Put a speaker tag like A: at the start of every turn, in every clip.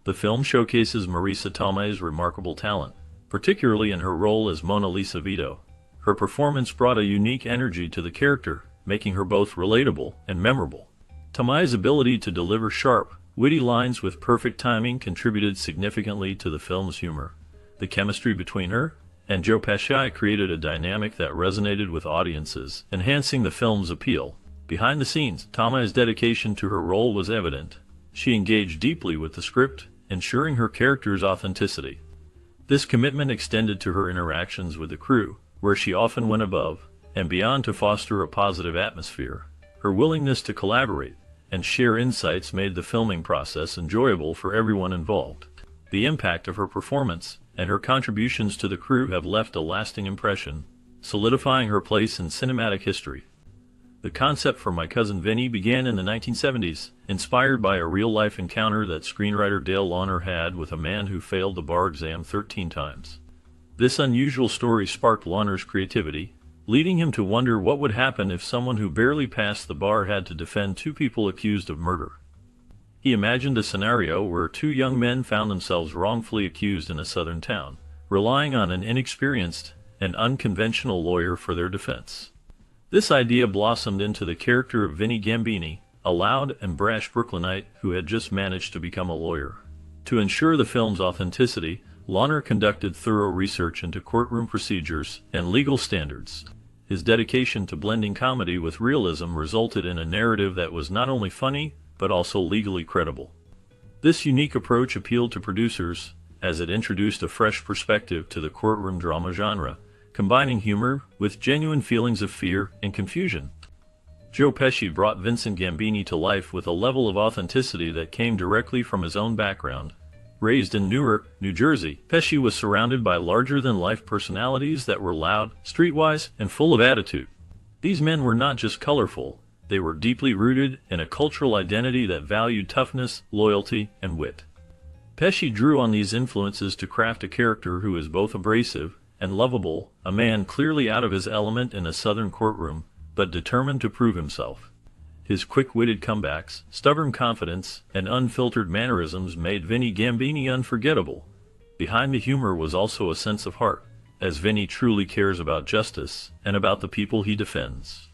A: The film showcases Marisa Tomei's remarkable talent, particularly in her role as Mona Lisa Vito. Her performance brought a unique energy to the character, making her both relatable and memorable. Tomei's ability to deliver sharp, witty lines with perfect timing contributed significantly to the film's humor. The chemistry between her and Joe Pesci created a dynamic that resonated with audiences, enhancing the film's appeal. Behind the scenes, Tomei's dedication to her role was evident. She engaged deeply with the script, ensuring her character's authenticity. This commitment extended to her interactions with the crew, where she often went above and beyond to foster a positive atmosphere. Her willingness to collaborate and share insights made the filming process enjoyable for everyone involved. The impact of her performance and her contributions to the crew have left a lasting impression, solidifying her place in cinematic history. The concept for My Cousin Vinny began in the 1970s, inspired by a real-life encounter that screenwriter Dale Launer had with a man who failed the bar exam 13 times. This unusual story sparked Launer's creativity, leading him to wonder what would happen if someone who barely passed the bar had to defend two people accused of murder. He imagined a scenario where two young men found themselves wrongfully accused in a southern town, relying on an inexperienced and unconventional lawyer for their defense. This idea blossomed into the character of Vinny Gambini, a loud and brash Brooklynite who had just managed to become a lawyer. To ensure the film's authenticity, Launer conducted thorough research into courtroom procedures and legal standards. His dedication to blending comedy with realism resulted in a narrative that was not only funny, but also legally credible. This unique approach appealed to producers, as it introduced a fresh perspective to the courtroom drama genre, combining humor with genuine feelings of fear and confusion. Joe Pesci brought Vincent Gambini to life with a level of authenticity that came directly from his own background. Raised in Newark, New Jersey, Pesci was surrounded by larger-than-life personalities that were loud, streetwise, and full of attitude. These men were not just colorful, they were deeply rooted in a cultural identity that valued toughness, loyalty, and wit. Pesci drew on these influences to craft a character who is both abrasive and lovable, a man clearly out of his element in a southern courtroom, but determined to prove himself. His quick-witted comebacks, stubborn confidence, and unfiltered mannerisms made Vinny Gambini unforgettable. Behind the humor was also a sense of heart, as Vinny truly cares about justice and about the people he defends.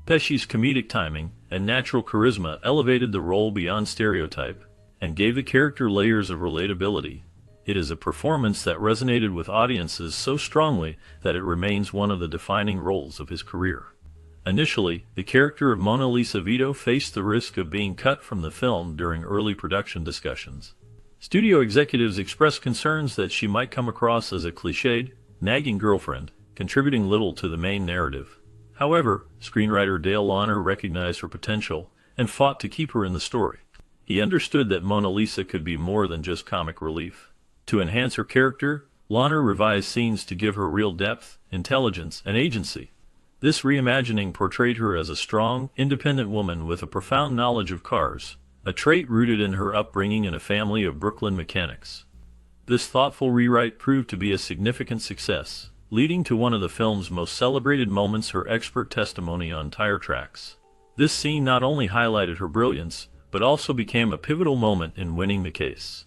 A: Pesci's comedic timing and natural charisma elevated the role beyond stereotype and gave the character layers of relatability. It is a performance that resonated with audiences so strongly that it remains one of the defining roles of his career. Initially, the character of Mona Lisa Vito faced the risk of being cut from the film during early production discussions. Studio executives expressed concerns that she might come across as a cliched, nagging girlfriend, contributing little to the main narrative. However, screenwriter Dale Launer recognized her potential and fought to keep her in the story. He understood that Mona Lisa could be more than just comic relief. To enhance her character, Launer revised scenes to give her real depth, intelligence, and agency. This reimagining portrayed her as a strong, independent woman with a profound knowledge of cars, a trait rooted in her upbringing in a family of Brooklyn mechanics. This thoughtful rewrite proved to be a significant success, leading to one of the film's most celebrated moments, her expert testimony on tire tracks. This scene not only highlighted her brilliance, but also became a pivotal moment in winning the case.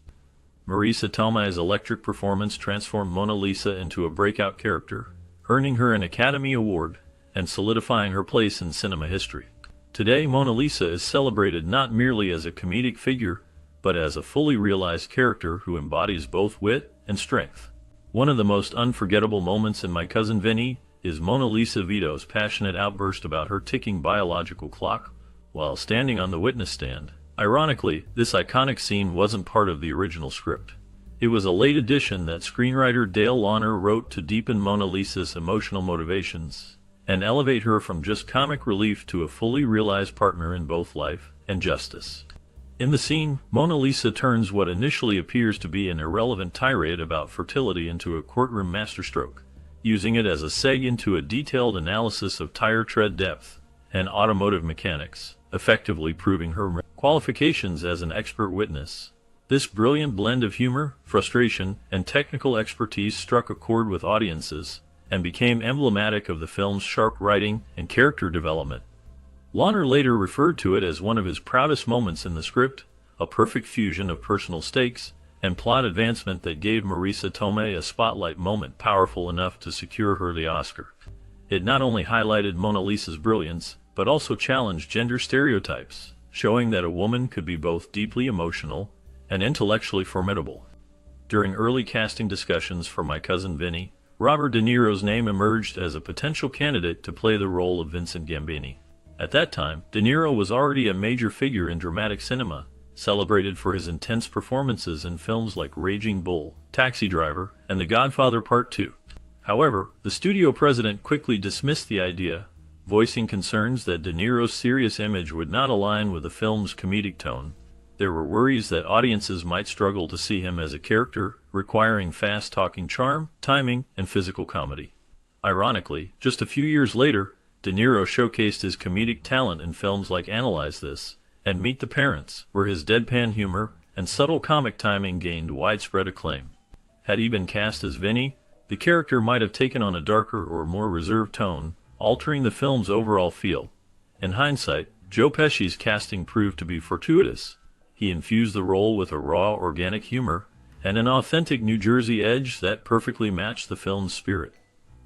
A: Marisa Tomei's electric performance transformed Mona Lisa into a breakout character, earning her an Academy Award and solidifying her place in cinema history. Today, Mona Lisa is celebrated not merely as a comedic figure, but as a fully realized character who embodies both wit and strength. One of the most unforgettable moments in My Cousin Vinny is Mona Lisa Vito's passionate outburst about her ticking biological clock while standing on the witness stand. Ironically, this iconic scene wasn't part of the original script. It was a late addition that screenwriter Dale Launer wrote to deepen Mona Lisa's emotional motivations and elevate her from just comic relief to a fully realized partner in both life and justice. In the scene, Mona Lisa turns what initially appears to be an irrelevant tirade about fertility into a courtroom masterstroke, using it as a seg into a detailed analysis of tire tread depth and automotive mechanics, effectively proving her qualifications as an expert witness. This brilliant blend of humor, frustration, and technical expertise struck a chord with audiences and became emblematic of the film's sharp writing and character development. Launer later referred to it as one of his proudest moments in the script, a perfect fusion of personal stakes and plot advancement that gave Marisa Tomei a spotlight moment powerful enough to secure her the Oscar. It not only highlighted Mona Lisa's brilliance, but also challenged gender stereotypes, showing that a woman could be both deeply emotional and intellectually formidable. During early casting discussions for My Cousin Vinny, Robert De Niro's name emerged as a potential candidate to play the role of Vincent Gambini. At that time, De Niro was already a major figure in dramatic cinema, celebrated for his intense performances in films like Raging Bull, Taxi Driver, and The Godfather Part 2. However, the studio president quickly dismissed the idea, voicing concerns that De Niro's serious image would not align with the film's comedic tone. There were worries that audiences might struggle to see him as a character, requiring fast-talking charm, timing, and physical comedy. Ironically, just a few years later, De Niro showcased his comedic talent in films like Analyze This and Meet the Parents, where his deadpan humor and subtle comic timing gained widespread acclaim. Had he been cast as Vinny, the character might have taken on a darker or more reserved tone, altering the film's overall feel. In hindsight, Joe Pesci's casting proved to be fortuitous. He infused the role with a raw, organic humor and an authentic New Jersey edge that perfectly matched the film's spirit.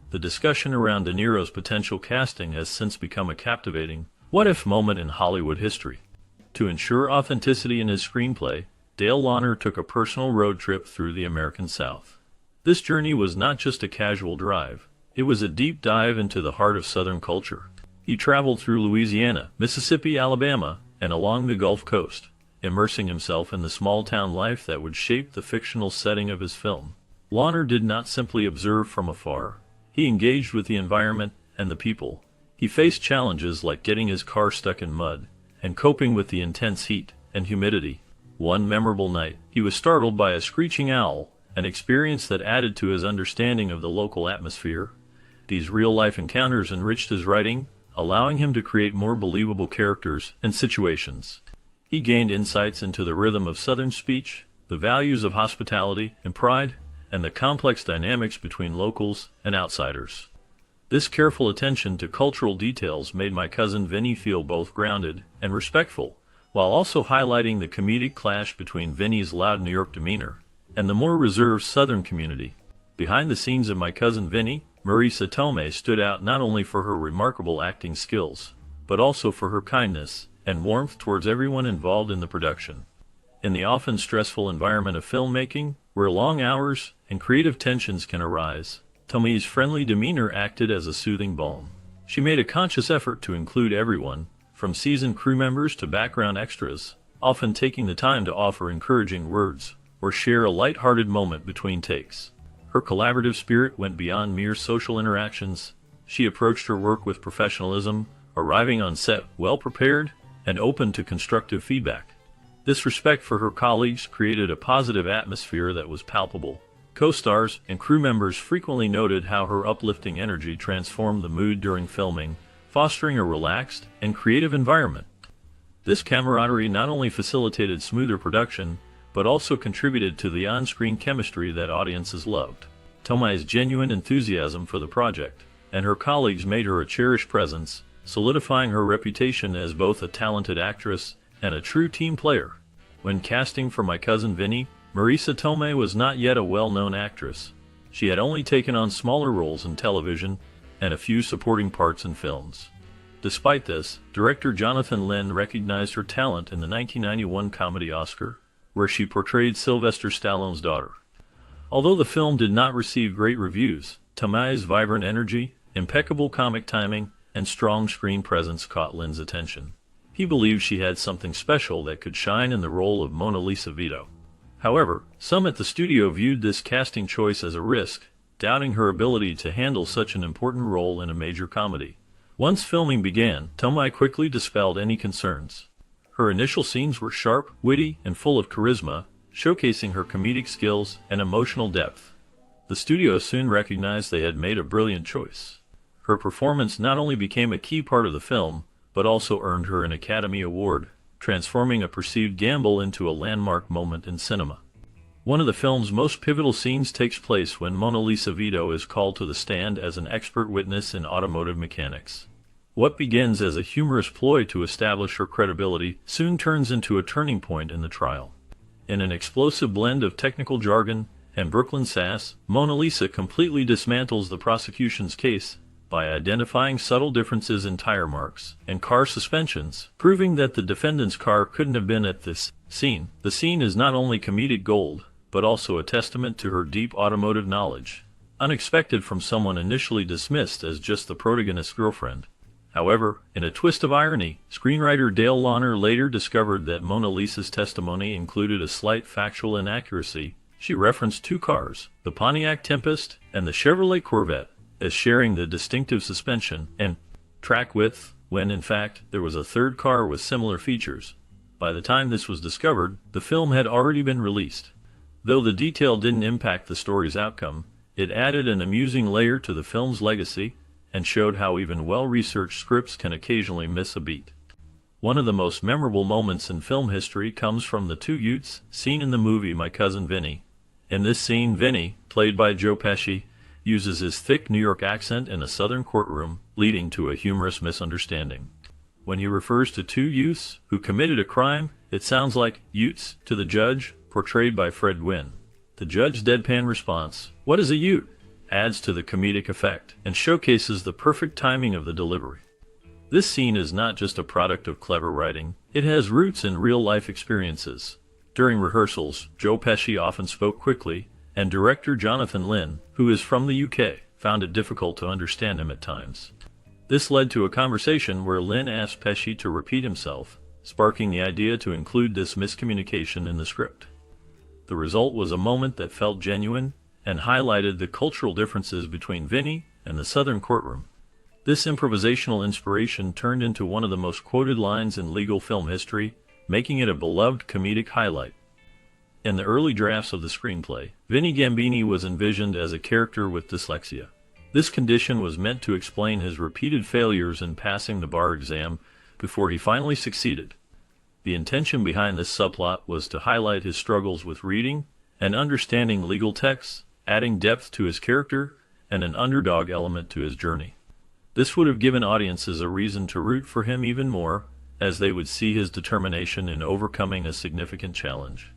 A: The discussion around De Niro's potential casting has since become a captivating what-if moment in Hollywood history. To ensure authenticity in his screenplay, Dale Launer took a personal road trip through the American South. This journey was not just a casual drive, it was a deep dive into the heart of Southern culture. He traveled through Louisiana, Mississippi, Alabama, and along the Gulf Coast, immersing himself in the small-town life that would shape the fictional setting of his film. Launer did not simply observe from afar. He engaged with the environment and the people. He faced challenges like getting his car stuck in mud and coping with the intense heat and humidity. One memorable night, he was startled by a screeching owl, an experience that added to his understanding of the local atmosphere. These real-life encounters enriched his writing, allowing him to create more believable characters and situations. He gained insights into the rhythm of Southern speech, the values of hospitality and pride, and the complex dynamics between locals and outsiders. This careful attention to cultural details made My Cousin Vinny feel both grounded and respectful, while also highlighting the comedic clash between Vinny's loud New York demeanor and the more reserved Southern community. Behind the scenes of My Cousin Vinny, Marisa Tomei stood out not only for her remarkable acting skills, but also for her kindness and warmth towards everyone involved in the production. In the often stressful environment of filmmaking, where long hours and creative tensions can arise, Tomei's friendly demeanor acted as a soothing balm. She made a conscious effort to include everyone, from seasoned crew members to background extras, often taking the time to offer encouraging words or share a light-hearted moment between takes. Her collaborative spirit went beyond mere social interactions. She approached her work with professionalism, arriving on set well-prepared and open to constructive feedback. This respect for her colleagues created a positive atmosphere that was palpable. Co-stars and crew members frequently noted how her uplifting energy transformed the mood during filming, fostering a relaxed and creative environment. This camaraderie not only facilitated smoother production, but also contributed to the on-screen chemistry that audiences loved. Tomei's genuine enthusiasm for the project and her colleagues made her a cherished presence, solidifying her reputation as both a talented actress and a true team player. When casting for My Cousin Vinny, Marisa Tomei was not yet a well-known actress. She had only taken on smaller roles in television and a few supporting parts in films. Despite this, director Jonathan Lynn recognized her talent in the 1991 comedy Oscar, where she portrayed Sylvester Stallone's daughter. Although the film did not receive great reviews, Tomei's vibrant energy, impeccable comic timing, and strong screen presence caught Lynn's attention. He believed she had something special that could shine in the role of Mona Lisa Vito. However, some at the studio viewed this casting choice as a risk, doubting her ability to handle such an important role in a major comedy. Once filming began, Tomei quickly dispelled any concerns. Her initial scenes were sharp, witty, and full of charisma, showcasing her comedic skills and emotional depth. The studio soon recognized they had made a brilliant choice. Her performance not only became a key part of the film, but also earned her an Academy Award, transforming a perceived gamble into a landmark moment in cinema. One of the film's most pivotal scenes takes place when Mona Lisa Vito is called to the stand as an expert witness in automotive mechanics. What begins as a humorous ploy to establish her credibility soon turns into a turning point in the trial. In an explosive blend of technical jargon and Brooklyn sass, Mona Lisa completely dismantles the prosecution's case by identifying subtle differences in tire marks and car suspensions, proving that the defendant's car couldn't have been at this scene. The scene is not only comedic gold, but also a testament to her deep automotive knowledge, unexpected from someone initially dismissed as just the protagonist's girlfriend. However, in a twist of irony, screenwriter Dale Launer later discovered that Mona Lisa's testimony included a slight factual inaccuracy. She referenced two cars, the Pontiac Tempest and the Chevrolet Corvette, as sharing the distinctive suspension and track width, when in fact there was a third car with similar features. By the time this was discovered, the film had already been released. Though the detail didn't impact the story's outcome, it added an amusing layer to the film's legacy and showed how even well-researched scripts can occasionally miss a beat. One of the most memorable moments in film history comes from the two Utes seen in the movie My Cousin Vinny. In this scene, Vinny, played by Joe Pesci, uses his thick New York accent in a southern courtroom, leading to a humorous misunderstanding. When he refers to two youths who committed a crime, it sounds like Utes to the judge, portrayed by Fred Gwynne. The judge's deadpan response, "What is a Ute?" adds to the comedic effect and showcases the perfect timing of the delivery. This scene is not just a product of clever writing, it has roots in real-life experiences. During rehearsals, Joe Pesci often spoke quickly, and director Jonathan Lynn, who is from the UK, found it difficult to understand him at times. This led to a conversation where Lynn asked Pesci to repeat himself, sparking the idea to include this miscommunication in the script. The result was a moment that felt genuine and highlighted the cultural differences between Vinny and the Southern courtroom. This improvisational inspiration turned into one of the most quoted lines in legal film history, making it a beloved comedic highlight. In the early drafts of the screenplay, Vinny Gambini was envisioned as a character with dyslexia. This condition was meant to explain his repeated failures in passing the bar exam before he finally succeeded. The intention behind this subplot was to highlight his struggles with reading and understanding legal texts, adding depth to his character and an underdog element to his journey. This would have given audiences a reason to root for him even more, as they would see his determination in overcoming a significant challenge.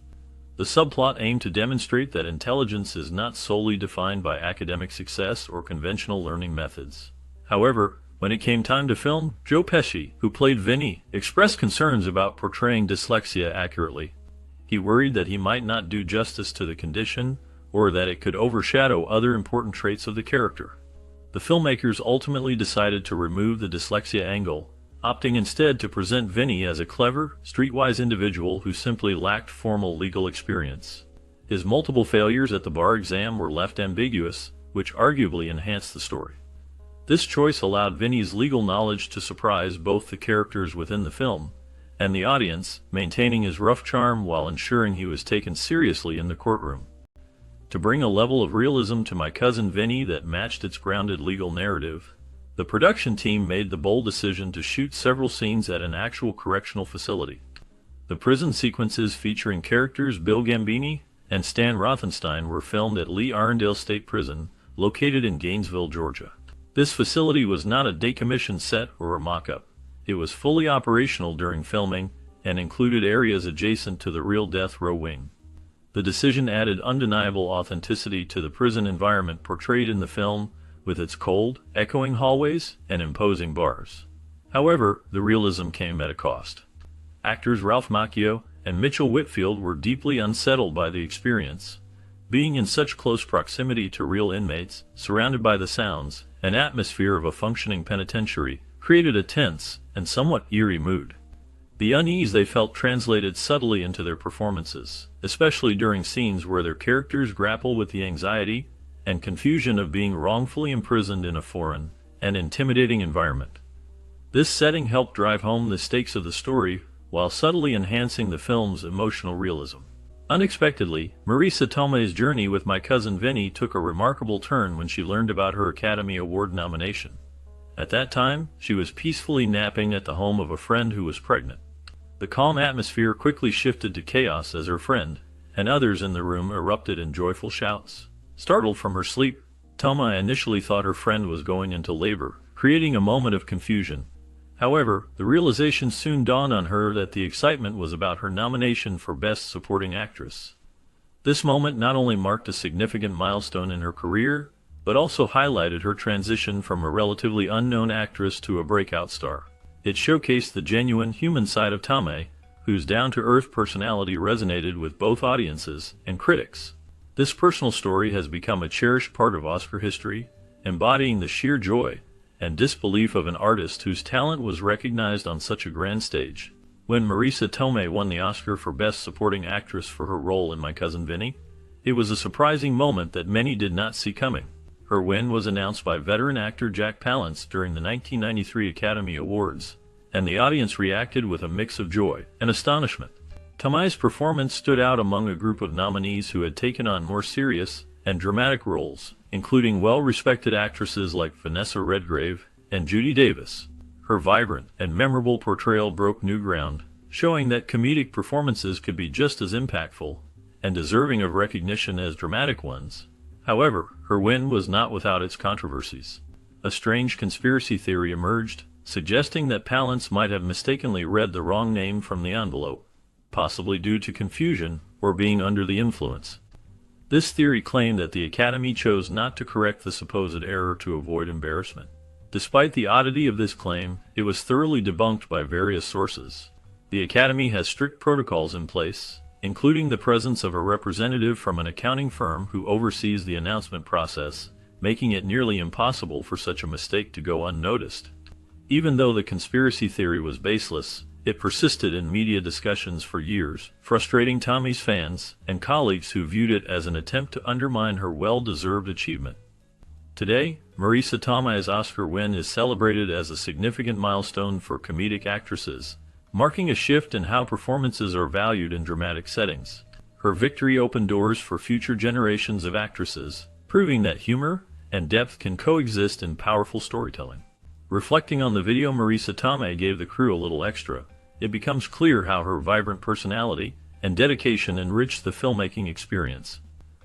A: The subplot aimed to demonstrate that intelligence is not solely defined by academic success or conventional learning methods. However, when it came time to film, Joe Pesci, who played Vinny, expressed concerns about portraying dyslexia accurately. He worried that he might not do justice to the condition, or that it could overshadow other important traits of the character. The filmmakers ultimately decided to remove the dyslexia angle, opting instead to present Vinny as a clever, streetwise individual who simply lacked formal legal experience. His multiple failures at the bar exam were left ambiguous, which arguably enhanced the story. This choice allowed Vinny's legal knowledge to surprise both the characters within the film and the audience, maintaining his rough charm while ensuring he was taken seriously in the courtroom. To bring a level of realism to My Cousin Vinny that matched its grounded legal narrative, the production team made the bold decision to shoot several scenes at an actual correctional facility. The prison sequences featuring characters Bill Gambini and Stan Rothenstein were filmed at Lee Arundel State Prison, located in Gainesville, Georgia. This facility was not a decommissioned set or a mock-up. It was fully operational during filming and included areas adjacent to the real death row wing. The decision added undeniable authenticity to the prison environment portrayed in the film, with its cold, echoing hallways and imposing bars. However, the realism came at a cost. Actors Ralph Macchio and Mitchell Whitfield were deeply unsettled by the experience. Being in such close proximity to real inmates, surrounded by the sounds and atmosphere of a functioning penitentiary, created a tense and somewhat eerie mood. The unease they felt translated subtly into their performances, especially during scenes where their characters grapple with the anxiety and confusion of being wrongfully imprisoned in a foreign and intimidating environment. This setting helped drive home the stakes of the story while subtly enhancing the film's emotional realism. Unexpectedly, Marisa Tomei's journey with My Cousin Vinny took a remarkable turn when she learned about her Academy Award nomination. At that time, she was peacefully napping at the home of a friend who was pregnant. The calm atmosphere quickly shifted to chaos as her friend and others in the room erupted in joyful shouts. Startled from her sleep, Tomei initially thought her friend was going into labor, creating a moment of confusion. However, the realization soon dawned on her that the excitement was about her nomination for Best Supporting Actress. This moment not only marked a significant milestone in her career, but also highlighted her transition from a relatively unknown actress to a breakout star. It showcased the genuine human side of Tomei, whose down-to-earth personality resonated with both audiences and critics. This personal story has become a cherished part of Oscar history, embodying the sheer joy and disbelief of an artist whose talent was recognized on such a grand stage. When Marisa Tomei won the Oscar for Best Supporting Actress for her role in My Cousin Vinny, it was a surprising moment that many did not see coming. Her win was announced by veteran actor Jack Palance during the 1993 Academy Awards, and the audience reacted with a mix of joy and astonishment. Tomei's performance stood out among a group of nominees who had taken on more serious and dramatic roles, including well-respected actresses like Vanessa Redgrave and Judy Davis. Her vibrant and memorable portrayal broke new ground, showing that comedic performances could be just as impactful and deserving of recognition as dramatic ones. However, her win was not without its controversies. A strange conspiracy theory emerged, suggesting that Palance might have mistakenly read the wrong name from the envelope, possibly due to confusion or being under the influence. This theory claimed that the Academy chose not to correct the supposed error to avoid embarrassment. Despite the oddity of this claim, it was thoroughly debunked by various sources. The Academy has strict protocols in place, including the presence of a representative from an accounting firm who oversees the announcement process, making it nearly impossible for such a mistake to go unnoticed. Even though the conspiracy theory was baseless, it persisted in media discussions for years, frustrating Tomei's fans and colleagues who viewed it as an attempt to undermine her well-deserved achievement. Today, Marisa Tomei's Oscar win is celebrated as a significant milestone for comedic actresses, marking a shift in how performances are valued in dramatic settings. Her victory opened doors for future generations of actresses, proving that humor and depth can coexist in powerful storytelling. Reflecting on the video Marisa Tomei gave the crew a little extra, it becomes clear how her vibrant personality and dedication enriched the filmmaking experience.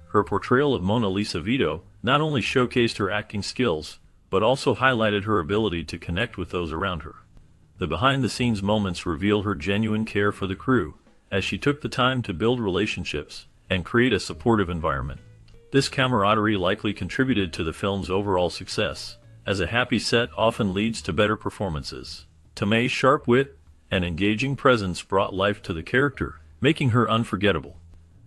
A: Her portrayal of Mona Lisa Vito not only showcased her acting skills, but also highlighted her ability to connect with those around her. The behind-the-scenes moments reveal her genuine care for the crew, as she took the time to build relationships and create a supportive environment. This camaraderie likely contributed to the film's overall success, as a happy set often leads to better performances. Tomei's sharp wit and engaging presence brought life to the character, making her unforgettable.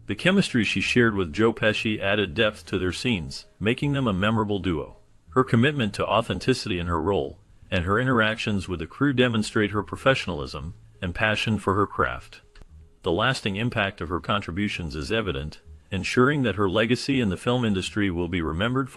A: The chemistry she shared with Joe Pesci added depth to their scenes, making them a memorable duo. Her commitment to authenticity in her role and her interactions with the crew demonstrate her professionalism and passion for her craft. The lasting impact of her contributions is evident, ensuring that her legacy in the film industry will be remembered